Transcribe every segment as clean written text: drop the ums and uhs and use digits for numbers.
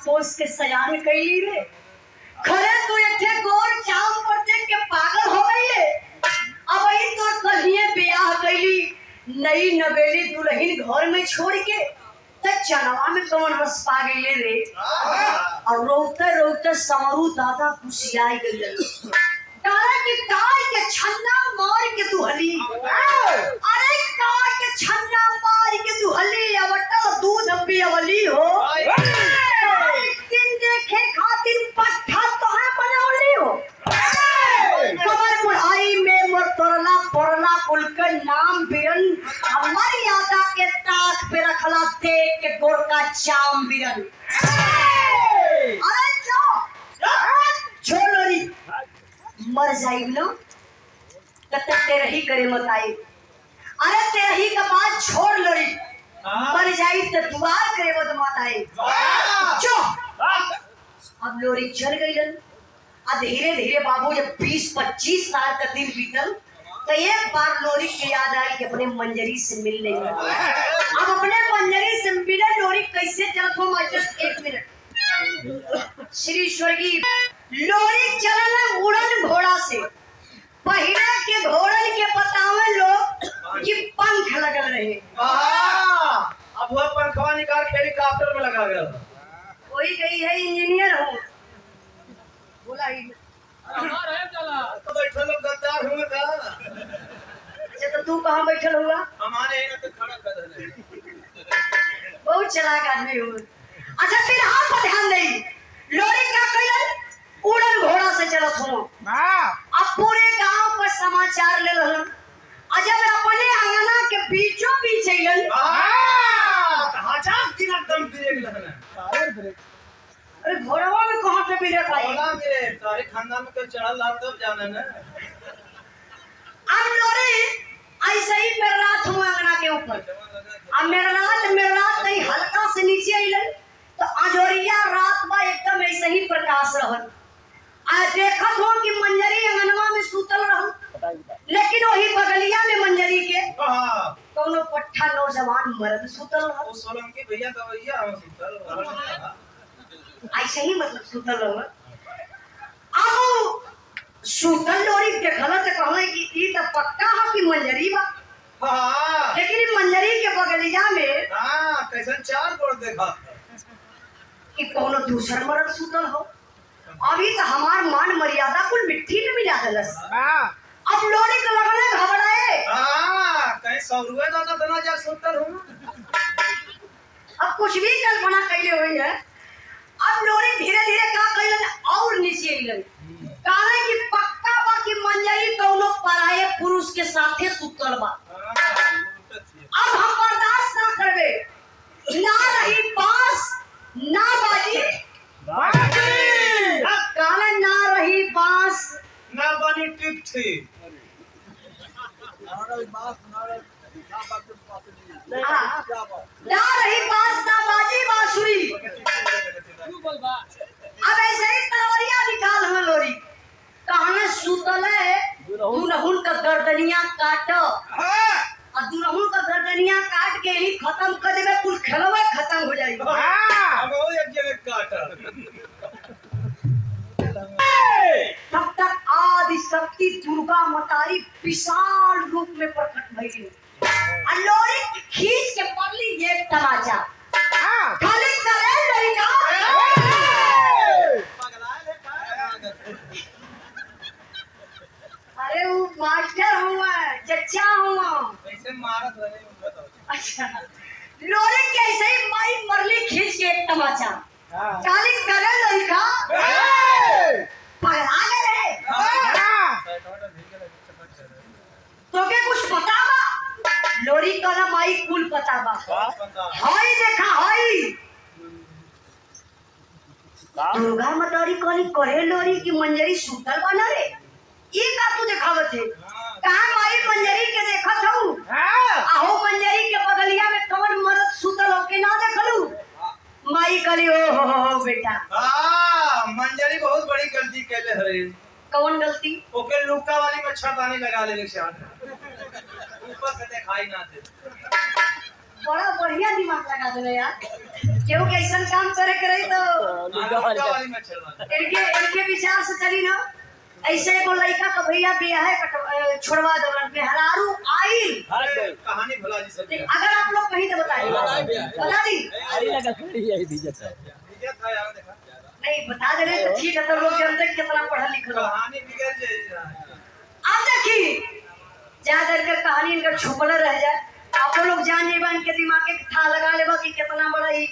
पोस के सयान कैली रे। खरे तू इथे गोर चाम पर देख के पागल हो गई है। अब ही तो कहिए ब्याह कैली नई नवेली दुल्हन घर में छोड़ के त चनवा में कौन रस पा गई रे। और रोते रोते समरू दादा खुशियाई गई डाला की काय के छन्ना मार के दुहली। अरे काय के छन्ना मार के दुहली अवटल दूध पियवली हो। दिन देखे खातिर पट्ठा तोहे बनौली हो। कबर बुढ़ाई में मोर तोरला पोरला कुल के नाम बिरन हमारी यादा के ताक पे रखला देख के गोर का चाम बिरन। अरे छोड़ोरी मर जाई ना तब तक तेरे ही करे मत आई। अरे तेरे ही का बात छोड़ लोरी मर जाई तो दुआ करे मत मत आई। चो अब लोरी चल गई लन। अब धीरे धीरे बाबू जब 20-25 साल का दिन बीतल तो एक बार लोरी की याद आई कि अपने मंजरी से मिल नहीं। अब अपने मंजरी से मिले लोरी कैसे चलत हो मास्टर 1 मिनट। श्री स्वर्गीय लोरी चलल उड़न घोड़ा से। पहिला के घोड़न के बतावे लोग कि पंख लगल रहे। अब वह पंखवा निकाल के हेलीकॉप्टर में लगा गया। कोई गई है इंजीनियर हूँ बोला ही तो बैठे लोग गद्दार होंगे का। अच्छा तो तू कहाँ बैठल हुआ? हमारे यहाँ तो खड़ा कर रहे। बहुत चालाक आदमी हो। अच्छा फिर हाथ पर ध्यान दे। लोरी क्या कइलन उड़न घोड़ा से चलत हो। अब पूरे गांव पर समाचार ले रहन। अजब अपने अंगना के बीचों बीच अइलन। हजार दिन एकदम ब्रेक लगना। अरे घोड़वा में कहां से ब्रेक आई? घोड़ा मेरे सारे खानदान में तो चढ़ल रहा तब जाना ना। अब लोरी ऐसे ही मेरा रात हुआ अंगना के ऊपर। अब मेरा रात नहीं हल्का से नीचे अइलन तो अजोरिया रात में एकदम ऐसे ही प्रकाश रहन। आ देखत हो कि मंजरी अंगनवा में सुतल रहन लेकिन वही बगलिया में मंजरी के कोनो पट्ठा नौजवान मर्द सुतल रहन। वो सोलंकी भैया का भैया हम सुतल ऐसे ही मतलब सुतल रहन। अब सुतल लोरी देखला तो कहले कि ई त पक्का है कि मंजरी बा। लेकिन ई मंजरी के बगलिया में कैसन 4 गोड़ देखा कि कोनो दूसर मर्द सुतल हो। अभी तो हमार मान मर्यादा कुल मिट्टी में मिला दलस। अब लोरी के लगने घबराए। कहीं 100 रुपए दादा तना जा सुतल हूं। अब कुछ भी कल्पना कैले हुई है। अब लोरी धीरे धीरे का कैलन और नीचे अइलन। काहे कि पक्का बा कि मंजरी कोनो पराये पुरुष के साथे सुतल बा। अब हम बर्दाश्त ना करबे। ना रही बांस ना बाजी काले ना रही बांस ना बनी टिप थी। ना रही बांस ना बाजी बांसुरी। अब ऐसे ही तलवरिया निकाल हम लोरी कहने सुतल है दुनहुन का गर्दनिया काट। और दुनहुन का गर्दनिया काट के ही खत्म कर देबे कुल खेलवे खत्म हो जाई। अब वो एक जगह काटा। तब तक आदि शक्ति दुर्गा मतारी विशाल रूप में प्रकट भइली। लोरी खींच के पड़ली एक तमाचा। खाली करे लड़का अरे वो मास्टर हुआ चचा हुआ वैसे मारत रहे। अच्छा लोरी कैसे ही माई मरली खींच के एक तमाचा। काली करे लड़का पगला गए तो के कुछ पता बा? लोरी कला माई कुल पता बा। हाय देखा हाय दुर्गा मतारी कली करे लोरी की मंजरी सुतल बना रे। ये का तू दिखावत है? कहां माई मंजरी के देखत हूं। आहो मंजरी के बगलिया में कौन मर्द सुतल हो के ना देखलू। माई कली ओ बेटा मंजरी बहुत बड़ी गलती कैले हरे। कौन गलती? ओके लुक्का वाली में छपानी लगा लेने से ऊपर से दिखाई ना दे। बड़ा बढ़िया कैसा दिमाग लगा देना यार, क्यों कैसा काम करे करे तो वाली में छेड़वा इनके विचार से चली ना। ऐसे एगो लड़का का भैया बियाह है छोड़वा दो मेहरारू आई। कहानी भुला जी सब अगर आप लोग कहीं तो बताइए, बता दी नहीं बता दे रहे तो ठीक है, तो लोग जानते हैं कितना पढ़ा लिखा। कहानी बिगड़ जाएगी। आप देखिए ज्यादा कर कहानी इनका छुपल रह जाए, आप लोग जान जेबा इनके दिमाग के था लगा लेबा कि कितना बड़ा ही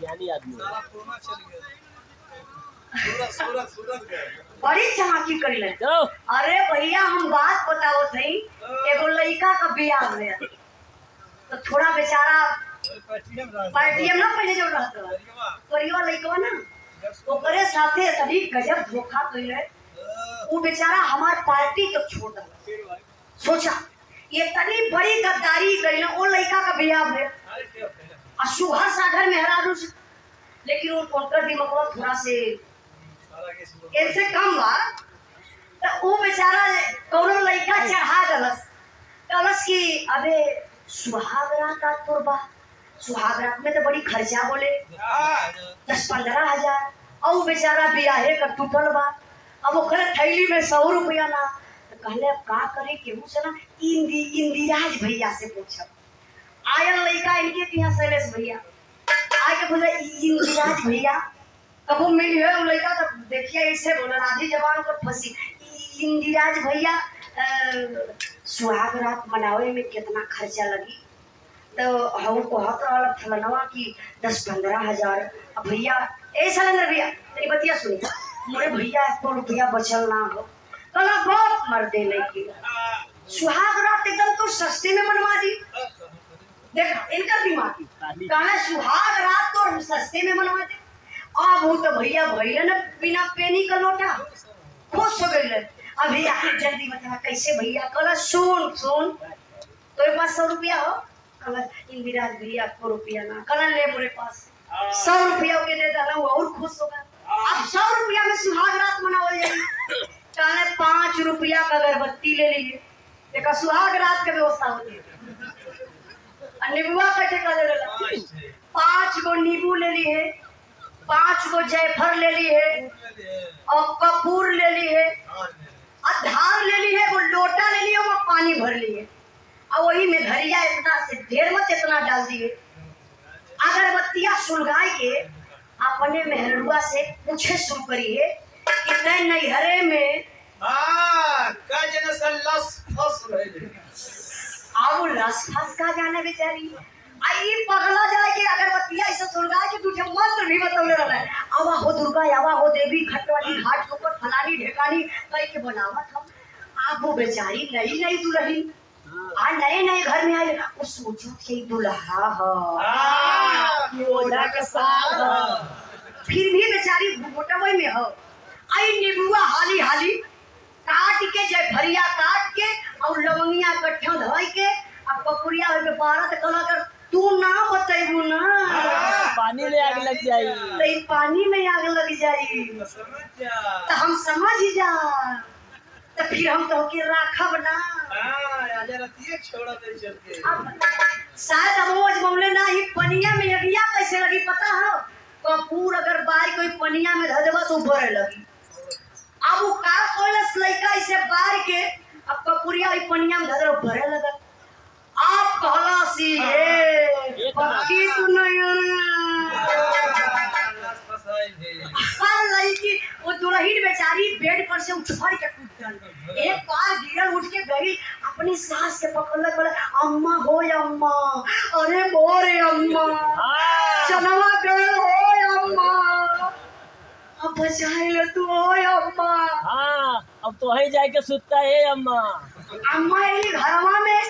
ज्ञानी आदमी सारा पूर्णा चल गया। सूरत गया। बड़ी चमाकी कर ले। अरे भैया हम बात बताओ थी, एगो लड़का का बियाह हो गया तो थोड़ा बेचारा पार्टियम ना पहले जो रहता परिवार लड़का ना ओकरे साथे तभी गजब धोखा कइले। वो बेचारा हमार पार्टी तो छोड़ दिया। सोचा ये तनी बड़ी गद्दारी कइले, वो लड़का का बियाह भइल और सुबह सागर मेहरारू से, लेकिन वो उनका दिमाग थोड़ा से इनसे कम बा। तो वो बेचारा कौनो लड़का चढ़ा दलस कलस की अबे सुहागरा का तोरबा, सुहागरात में तो बड़ी खर्चा बोले 10-15 हजार, और वो बेचारा बियाहे का टूटल बा। अब ओकरे थैली में 100 रुपया ना, तो कहले अब का करे केहू से ना इंदिराज भैया से पूछब। आयल लड़का इनके यहाँ शैलेश भैया आके बोले इंदिराज भैया कबू मिली है वो लड़का, तो देखिए ऐसे बोला आधी जबान पर फंसी। इंदिराज भैया सुहाग रात मनावे में कितना खर्चा लगी, तो हम कहत रहल फलनवा की 10-15 हजार। अब भैया ऐसा लग भैया तेरी बतिया सुनी, मोरे भैया 1 रुपया बचल ना हो, कला बहुत मर दे नहीं सुहाग रात एकदम तो सस्ते में मनवा दी। देखा इनका दिमाग कहना सुहाग रात तो सस्ते में मनवा दे। अब वो तो भैया भैया ने बिना पेनी का लोटा खुश हो गए। अब भैया जल्दी बता कैसे भैया, कल सुन तेरे पास 100 रुपया हो, कल इंदिराज भैया 1 रुपया ना, कल ले मेरे पास 100 रुपया के दे डाला और खुश हो गया। अब 100 रुपया में सुहाग रात मनावल जाएगी, कहने 5 रुपया का अगरबत्ती ले लीजिए, एक सुहाग रात की व्यवस्था होती है। नींबुआ कटे का ले लेला 5 गो नींबू ले ली है, 5 गो जायफल ले ली है, और कपूर ले ली है, और धान ले ली है, वो लोटा ले ली है, वो पानी भर ली है, और वही में धरिया इतना से ढेर मत इतना डाल दिए। अगरबत्तियां सुलगाई के अपने मेहरुआ से पूछे शुरू करिए कि तय नैहरे में आओ लस फस का जाने बेचारी आई पगला जाए कि अगरबत्तियां ऐसे सुलगा के तुझे मंत्र भी बतौले रहा है। आवा हो दुर्गा, आवा हो देवी, खटवाली घाट के ऊपर फलानी ढेकानी कह के बनावत हम। आप वो बेचारी नई दुल्हन आ नए घर में आए, वो सोचो कि दुल्हा फिर भी बेचारी मोटवई में हो। आई नींबुआ हाली काट के जयफरिया काट के और लवंगिया कट्ठा धोई के अब कपुरिया होके पारा त कला कर तू ना बतेबू ना पानी में आग लग जाई, तो पानी में आग लग जाई तो हम समझ जा, तो फिर हम तो के राखब ना। शायद अमोज मामले ना ही पनिया में अगिया कैसे लगी पता है, कपूर अगर बार कोई पनिया में धर देबा तो भरे लगी। अब वो का कोलस लइका इसे बार के अब कपूरिया ही पनिया में धर भरे लगा। आप कहला सी हे पक्की तू नहीं हर लड़की वो दुल्हन बेचारी बेड पर से उछल के टूटल, एक बार गिरल उठ के गई अपनी सास के पकड़ बोले अम्मा हो अम्मा, अरे मोरे अम्मा चनवा गए हो अम्मा, अब बचाए ले तू हो अम्मा। हाँ अब तो वही जाके सुतता है अम्मा। अम्मा ये घरवा में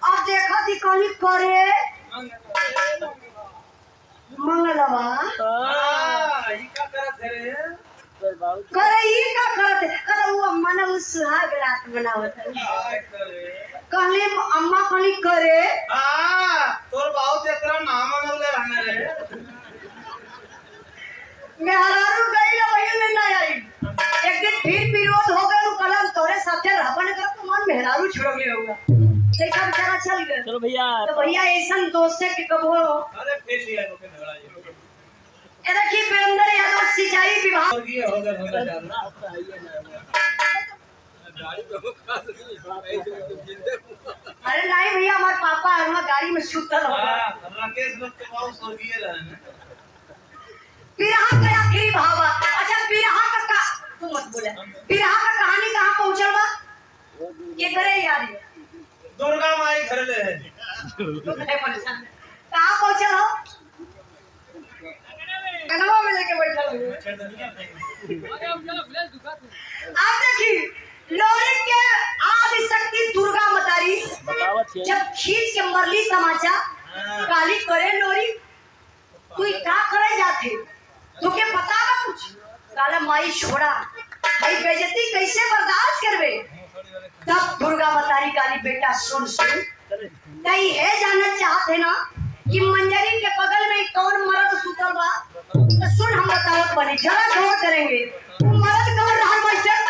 अब देखा थी कहीं करे मंगलवा करे ये का करते करे वो अम्मा ने उस सुहाग रात बनावत कहले अम्मा कहीं करे तोर बहुत एकरा नाम मनले रहने रे मेहरारू गई ना वही में ना आई। एक दिन फिर विरोध हो गया कलम तोरे साथे रहबन कर तो मन मेहरारू छोड़ ले होगा। देखा बेचारा चल गए चलो भैया तो भैया ऐसा दोस्त है कि कबो अरे फिर लिया लोग के झगड़ा ये ये देखिए वीरेंद्र यादव सिंचाई विभाग और ये हो गया जा रहा ना, अब तो है ही ना। गाड़ी पे वो खास अरे नहीं भैया हमारे पापा है वहाँ गाड़ी में सुतल हो हां राकेश लोग के बाबू स्वर्गीय रहे बिरहा का आखिरी भाव बा। अच्छा बिरहा का तू मत बोले बिरहा का कहानी कहाँ पहुंचल बा ये करे यार ये दुर्गा माई घर ले है कहाँ पहुंचल हो कनवा में लेके बैठल हो आप देखिए लोरी के आदि शक्ति दुर्गा मतारी बतावत है जब खींच के मरली तमाचा काली करे लोरी तू क्या करे जाते तुके पता ना कुछ काला माई छोड़ा भाई बेइज्जती कैसे बर्दाश्त करबे तब दुर्गा मतारी काली बेटा सुन सुन कहीं है जानना चाहते ना कि मंजरी के बगल में कौन मर्द सुतल बा तो सुन हम बतावत बनी जरा गौर करेंगे तू मर्द कौन रहा मास्टर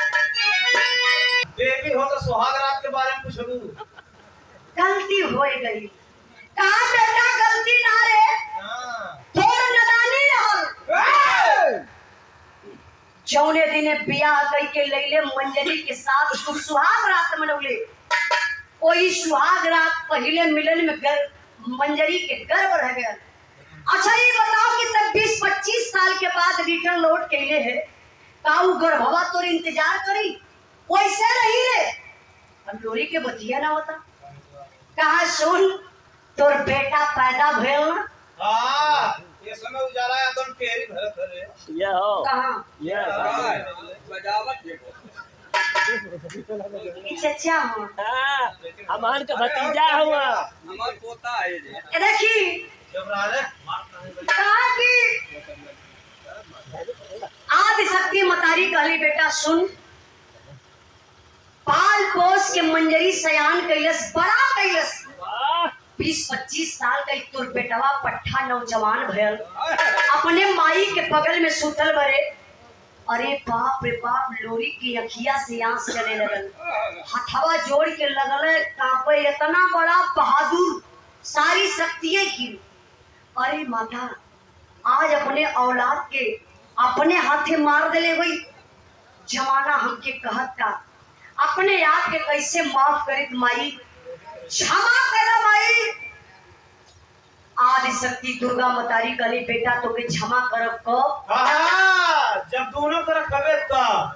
देवी हो तो सुहाग रात के बारे में पूछलू गलती हो गई कहा बेटा गलती ना रे हां थोड़ा नदानी रहल जौने दिने बियाह कई के लैले मंजरी के साथ तू सुहाग रात मनौले कोई सुहाग रात पहले मिलन में मंजरी के गर्भ रह गया। अच्छा ये बताओ कि तब 20-25 साल के बाद रिटर्न लौट के लिए है काऊ गर्भवा तोर इंतजार करी वैसे नहीं रे हम लोरी के बतिया ना होता कहा सुन तोर बेटा पैदा भेल ना हां ये समय उजाला है एकदम टेरी भरत रे ये हो कहा ये बजावत देखो चचा हो हाँ, हमार का भतीजा हुआ हमार पोता है ये देखी जब राले कहा कि आदि शक्ति मतारी कहली बेटा सुन पाल पोस के मंजरी सयान कैलस बड़ा कैलस 20-25 साल का तोर बेटवा पट्ठा नौजवान भयल अपने माई के बगल में सुतल बरे अरे बाप रे बाप लोरी की अखिया से आंस चले लगल हथवा जोड़ के लगल कांपे इतना बड़ा बहादुर सारी शक्तियां की अरे माता आज अपने औलाद के अपने हाथे मार देले गई जमाना हमके कहत का अपने आप के कैसे माफ करित माई क्षमा कर माई आदि शक्ति दुर्गा मतारी कली बेटा तो के क्षमा करब कब हां जब दोनों तरफ कबे तब